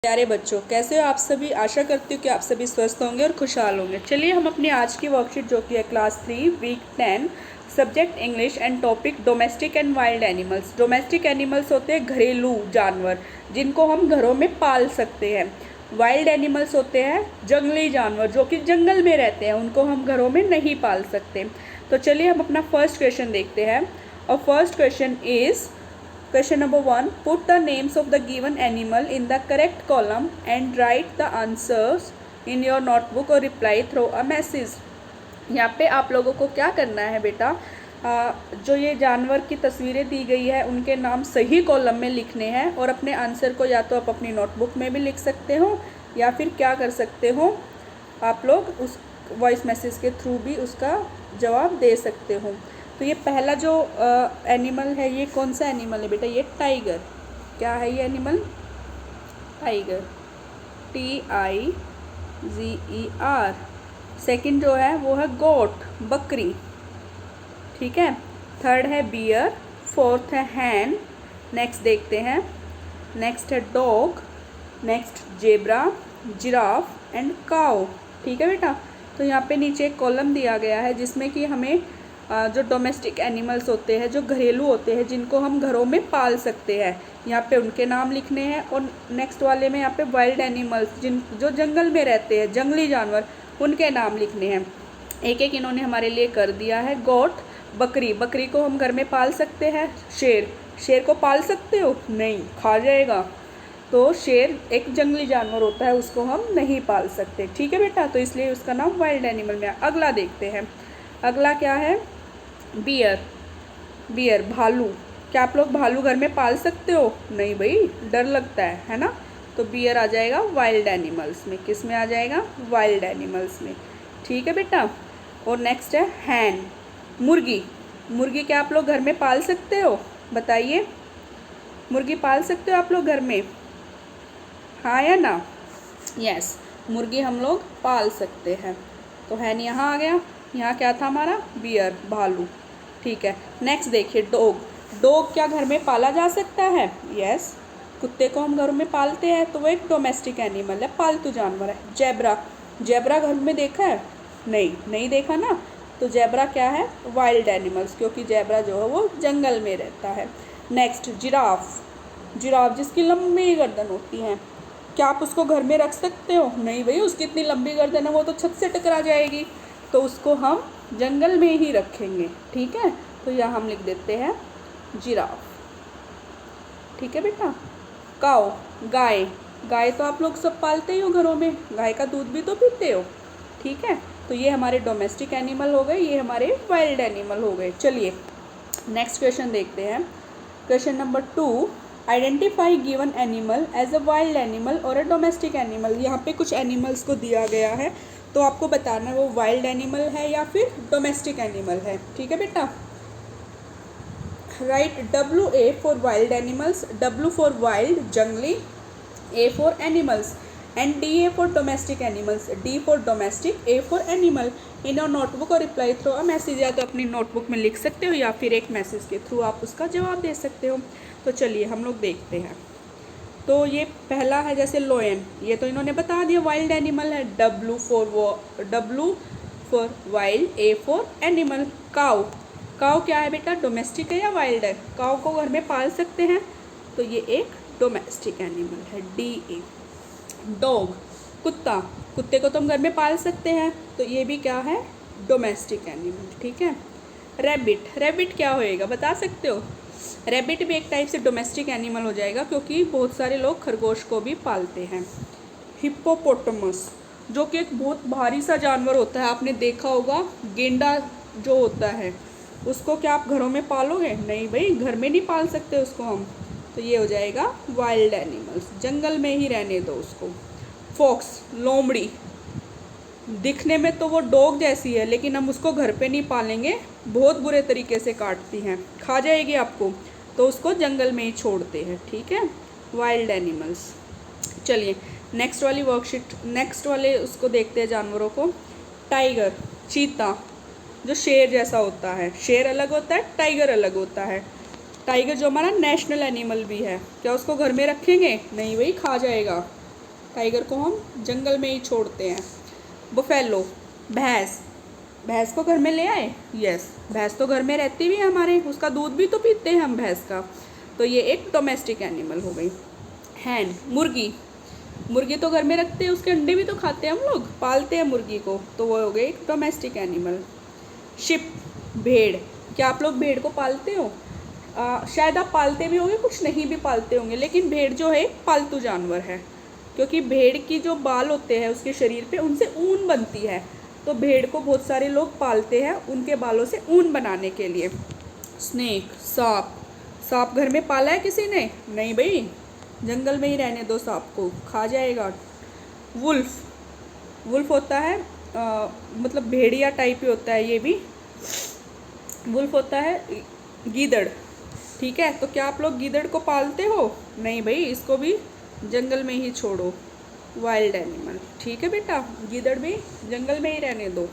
प्यारे बच्चों, कैसे हो आप सभी। आशा करती हूँ कि आप सभी स्वस्थ होंगे और खुशहाल होंगे। चलिए हम अपनी आज की वर्कशीट जो कि है class 3 week 10 subject English and topic domestic and wild animals. Domestic animals होते हैं घरेलू जानवर जिनको हम घरों में पाल सकते हैं। वाइल्ड एनिमल्स होते हैं जंगली जानवर जो कि जंगल में रहते हैं, उनको हम घरों में नहीं पाल सकते। तो चलिए हम अपना फर्स्ट क्वेश्चन देखते हैं। और first question is Question number 1. Put the names of the given animal in the correct column and write the answers in your notebook or reply through a message. यहाँ पे आप लोगों को क्या करना है बेटा, जो ये जानवर की तस्वीरें दी गई है उनके नाम सही कॉलम में लिखने हैं और अपने आंसर को या तो आप अपनी नोटबुक में भी लिख सकते हो या फिर क्या कर सकते हो, आप लोग उस वॉइस मैसेज के थ्रू भी उसका जवाब दे सकते हो। तो ये पहला जो एनिमल है, ये कौन सा एनिमल है बेटा? ये टाइगर। क्या है ये एनिमल? Tiger, TIGER। सेकंड जो है वो है गोट, बकरी। ठीक है। थर्ड है बियर। फोर्थ है हैन। नेक्स्ट देखते हैं। नेक्स्ट है dog. Next zebra, giraffe and cow. ठीक है बेटा। तो यहाँ पे नीचे एक कॉलम दिया गया है जिसमें कि हमें जो डोमेस्टिक एनिमल्स होते हैं, जो घरेलू होते हैं, जिनको हम घरों में पाल सकते हैं, यहाँ पे उनके नाम लिखने हैं। और नेक्स्ट वाले में यहाँ पे वाइल्ड एनिमल्स जो जंगल में रहते हैं, जंगली जानवर, उनके नाम लिखने हैं। एक एक इन्होंने हमारे लिए कर दिया है। गोट, बकरी, बकरी को हम घर में पाल सकते हैं। शेर, शेर को पाल सकते हो? नहीं, खा जाएगा। तो शेर एक जंगली जानवर होता है, उसको हम नहीं पाल सकते। ठीक है बेटा, तो इसलिए उसका नाम वाइल्ड एनिमल में। अगला देखते हैं। अगला क्या है? बियर। बियर, भालू। क्या आप लोग भालू घर में पाल सकते हो? नहीं भाई, डर लगता है ना। तो बियर आ जाएगा वाइल्ड एनिमल्स में। किस में आ जाएगा? वाइल्ड एनिमल्स में। ठीक है बेटा। और नेक्स्ट है हैन, मुर्गी। मुर्गी क्या आप लोग घर में पाल सकते हो? बताइए, मुर्गी पाल सकते हो आप लोग घर में? हाँ या ना? यस, मुर्गी हम लोग पाल सकते हैं। तो हैन यहाँ आ गया। यहाँ क्या था हमारा? बियर, भालू। ठीक है। नेक्स्ट देखिए, डॉग। डॉग क्या घर में पाला जा सकता है? यस, कुत्ते को हम घर में पालते हैं, तो वो एक डोमेस्टिक एनिमल है, पालतू जानवर है। जेब्रा, जेब्रा घर में देखा है? नहीं देखा ना। तो जेब्रा क्या है? वाइल्ड एनिमल्स, क्योंकि जेब्रा जो है वो जंगल में रहता है। Next giraffe. जिराफ जिसकी लंबी गर्दन होती है, क्या आप उसको घर में रख सकते हो? नहीं भाई, उसकी इतनी लंबी गर्दन है, वो तो छत से टकरा जाएगी। तो उसको हम जंगल में ही रखेंगे। ठीक है। तो यहाँ हम लिख देते हैं जिराफ। ठीक है बेटा। काऊ, गाय। गाय तो आप लोग सब पालते ही हो घरों में, गाय का दूध भी तो पीते हो। ठीक है। तो ये हमारे डोमेस्टिक एनिमल हो गए, ये हमारे वाइल्ड एनिमल हो गए। चलिए नेक्स्ट क्वेश्चन देखते हैं। Question number 2, identify given animal as a wild animal और अ डोमेस्टिक एनिमल। यहाँ पे कुछ एनिमल्स को दिया गया है, तो आपको बताना है वो वाइल्ड एनिमल है या फिर डोमेस्टिक एनिमल है। ठीक है बेटा। Write WA for wild animals, W for wild जंगली, A for animals and DA for domestic animals, D for domestic, A for animal. In your notebook और रिप्लाई थ्रू अ मैसेज, या तो अपनी notebook में लिख सकते हो या फिर एक मैसेज के थ्रू आप उसका जवाब दे सकते हो। तो चलिए हम लोग देखते हैं। तो ये पहला है जैसे लोयन, ये तो इन्होंने बता दिया वाइल्ड एनिमल है। W for wild, A for animal. Cow, cow क्या है बेटा? डोमेस्टिक है या वाइल्ड है? काऊ को घर में पाल सकते हैं, तो ये एक डोमेस्टिक एनिमल है, DA। डॉग, कुत्ता, कुत्ते को तो हम घर में पाल सकते हैं, तो ये भी क्या है? Domestic animal. ठीक है। रैबिट, रैबिट क्या होएगा बता सकते हो? रैबिट भी एक टाइप से डोमेस्टिक एनिमल हो जाएगा, क्योंकि बहुत सारे लोग खरगोश को भी पालते हैं। हिप्पोपोटामस, जो कि एक बहुत भारी सा जानवर होता है, आपने देखा होगा, गेंडा जो होता है, उसको क्या आप घरों में पालोगे? नहीं भाई, घर में नहीं पाल सकते उसको हम। तो ये हो जाएगा वाइल्ड एनिमल्स, जंगल में ही रहने दो उसको। फॉक्स, लोमड़ी, दिखने में तो वो डॉग जैसी है, लेकिन हम उसको घर पे नहीं पालेंगे, बहुत बुरे तरीके से काटती हैं, खा जाएगी आपको, तो उसको जंगल में ही छोड़ते हैं। ठीक है, वाइल्ड एनिमल्स। चलिए नेक्स्ट वाली वर्कशीट, नेक्स्ट वाले उसको देखते हैं जानवरों को। टाइगर, चीता, जो शेर जैसा होता है, शेर अलग होता है, टाइगर अलग होता है। टाइगर जो हमारा नेशनल एनिमल भी है, क्या उसको घर में रखेंगे? नहीं भाई, खा जाएगा। टाइगर को हम जंगल में ही छोड़ते हैं। बुफेलो, भैंस, भैंस को घर में ले आए, यस, भैंस तो घर में रहती भी है हमारे, उसका दूध भी तो पीते हैं हम भैंस का, तो ये एक डोमेस्टिक एनिमल हो गई। हैन, मुर्गी, मुर्गी तो घर में रखते हैं, उसके अंडे भी तो खाते हैं हम लोग, पालते हैं मुर्गी को, तो वो हो गई एक डोमेस्टिक एनिमल। शिप, भेड़, क्या आप लोग भेड़ को पालते हो? शायद आप पालते भी होंगे, कुछ नहीं भी पालते होंगे, लेकिन भेड़ जो है पालतू जानवर है, क्योंकि भेड़ की जो बाल होते हैं उसके शरीर पे, उनसे ऊन बनती है, तो भेड़ को बहुत सारे लोग पालते हैं उनके बालों से ऊन बनाने के लिए। स्नेक, सांप, सांप घर में पाला है किसी ने? नहीं भाई, जंगल में ही रहने दो, सांप को खा जाएगा। वुल्फ, वुल्फ होता है मतलब भेड़िया टाइप ही होता है ये भी। वुल्फ होता है गीदड़, ठीक है, तो क्या आप लोग गीदड़ को पालते हो? नहीं भाई, इसको भी जंगल में ही छोड़ो, वाइल्ड एनिमल, ठीक है बेटा, गीदड़ भी जंगल में ही रहने दो।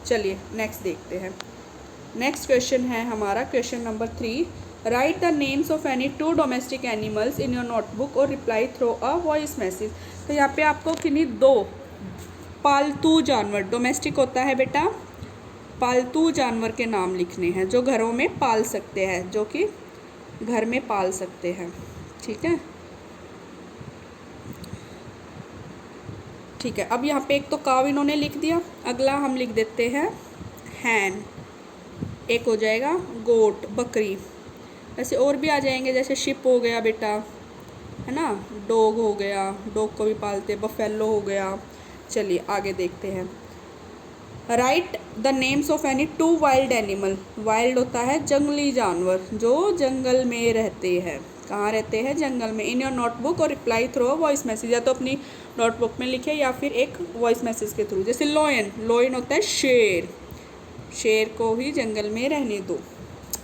चलिए नेक्स्ट देखते हैं। नेक्स्ट क्वेश्चन है हमारा question number 3, write the names of any 2 domestic animals in your notebook और reply through a voice message. तो यहाँ पे आपको किन्हीं 2 पालतू जानवर, डोमेस्टिक होता है बेटा, पालतू जानवर के नाम लिखने हैं जो घरों में पाल सकते हैं, जो कि घर में पाल सकते हैं, ठीक है। ठीक है, अब यहाँ पे एक तो काव इन्होंने लिख दिया, अगला हम लिख देते हैं हैन, एक हो जाएगा गोट, बकरी, ऐसे और भी आ जाएंगे, जैसे शिप हो गया बेटा, है ना, डॉग हो गया, डॉग को भी पालते, बफेलो हो गया। चलिए आगे देखते हैं। Right the names of any 2 wild animal, wild होता है जंगली जानवर जो जंगल में रहते हैं, कहाँ रहते हैं? जंगल में। इन योर नोटबुक और reply through a voice message, या तो अपनी नोटबुक में लिखे या फिर एक वॉइस मैसेज के थ्रू। जैसे लॉयन, लॉयन होता है शेर, शेर को ही जंगल में रहने दो।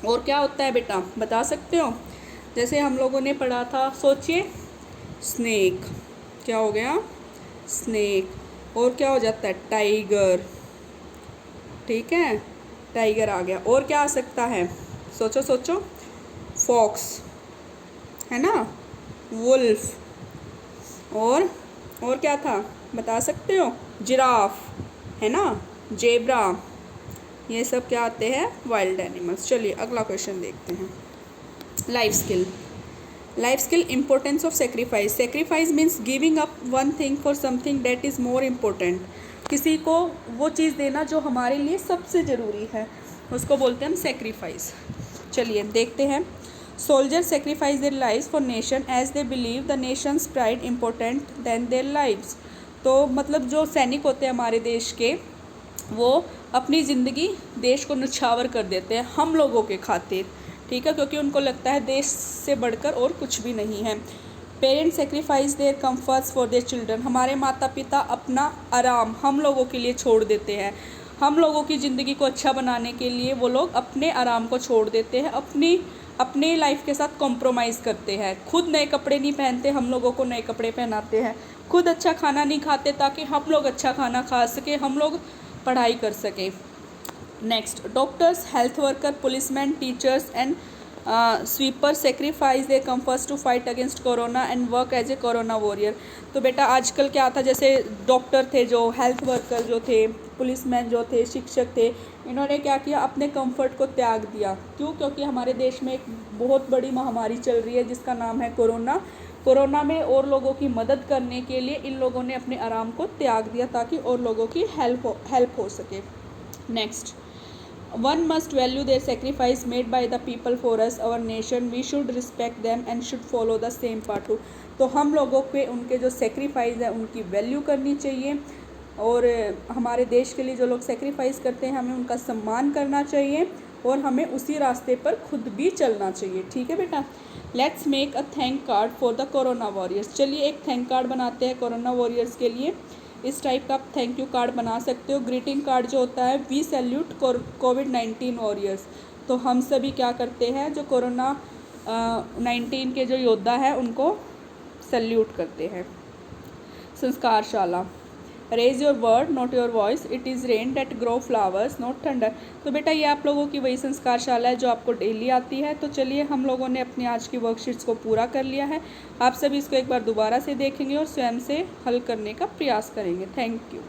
और क्या होता है बेटा, बता सकते हो? जैसे हम लोगों ने पढ़ा था, सोचिए, स्नेक, क्या हो गया? स्नेक। और क्या हो जाता है? टाइगर, ठीक है, टाइगर आ गया। और क्या आ सकता है? सोचो सोचो, फॉक्स, है ना, वुल्फ, और क्या था, बता सकते हो? जिराफ, है ना, जेब्रा, ये सब क्या आते हैं? Wild animals. चलिए अगला क्वेश्चन देखते हैं। Life skill, life skill, importance of sacrifice. Sacrifice means giving up one thing for something that is more important. किसी को वो चीज़ देना जो हमारे लिए सबसे ज़रूरी है, उसको बोलते हैं हम सेक्रीफाइस। चलिए देखते हैं। Soldier sacrifice their lives for nation as they believe the nation's pride important than their lives. तो मतलब जो सैनिक होते हैं हमारे देश के, वो अपनी ज़िंदगी देश को न्यौछावर कर देते हैं हम लोगों के खातिर, ठीक है, क्योंकि उनको लगता है देश से बढ़कर और कुछ भी नहीं है। Parents sacrifice their comforts for their children, हमारे माता पिता अपना आराम हम लोगों के लिए छोड़ देते हैं, हम लोगों की ज़िंदगी को अच्छा बनाने के लिए वो लोग अपने आराम को छोड़ देते हैं, अपनी लाइफ के साथ कॉम्प्रोमाइज़ करते हैं। खुद नए कपड़े नहीं पहनते, हम लोगों को नए कपड़े पहनाते हैं। खुद अच्छा खाना नहीं खाते ताकि हम लोग अच्छा खाना खा सकें, हम लोग पढ़ाई कर सकें। Next, doctors, health worker, policeman, teachers and sweeper sacrifice their comforts to fight against corona and work as a corona warrior. तो बेटा आजकल क्या था, जैसे डॉक्टर थे, जो हेल्थ वर्कर जो थे, पुलिसमैन जो थे, शिक्षक थे, इन्होंने क्या किया, अपने कंफर्ट को त्याग दिया। क्यों? क्योंकि हमारे देश में एक बहुत बड़ी महामारी चल रही है जिसका नाम है कोरोना। कोरोना में और लोगों की मदद करने के लिए इन लोगों ने अपने आराम को त्याग दिया ताकि और लोगों की हेल्प हो सके। Next, one must value their sacrifice made by the people for us, our nation, we should respect them and should follow the same path too। तो हम लोगों पे उनके जो सेक्रीफाइस है उनकी वैल्यू करनी चाहिए, और हमारे देश के लिए जो लोग सेक्रीफाइस करते हैं हमें उनका सम्मान करना चाहिए, और हमें उसी रास्ते पर खुद भी चलना चाहिए, ठीक है बेटा। Let's make a thank card for the corona warriors. चलिए एक थैंक कार्ड बनाते हैं कोरोना वॉरियर्स के लिए। इस टाइप का आप थैंक यू कार्ड बना सकते हो। ग्रीटिंग कार्ड जो होता है, वी सैल्यूट कोविड-19 वॉरियर्स। तो हम सभी क्या करते हैं, जो कोरोना 19 के जो योद्धा है उनको सैल्यूट करते हैं। Sanskarshala, raise your word not your voice, it is rain that grow flowers not thunder. तो बेटा ये आप लोगों की वही संस्कारशाला है जो आपको डेली आती है। तो चलिए हम लोगों ने अपनी आज की वर्कशीट्स को पूरा कर लिया है। आप सभी इसको एक बार दोबारा से देखेंगे और स्वयं से हल करने का प्रयास करेंगे। Thank you.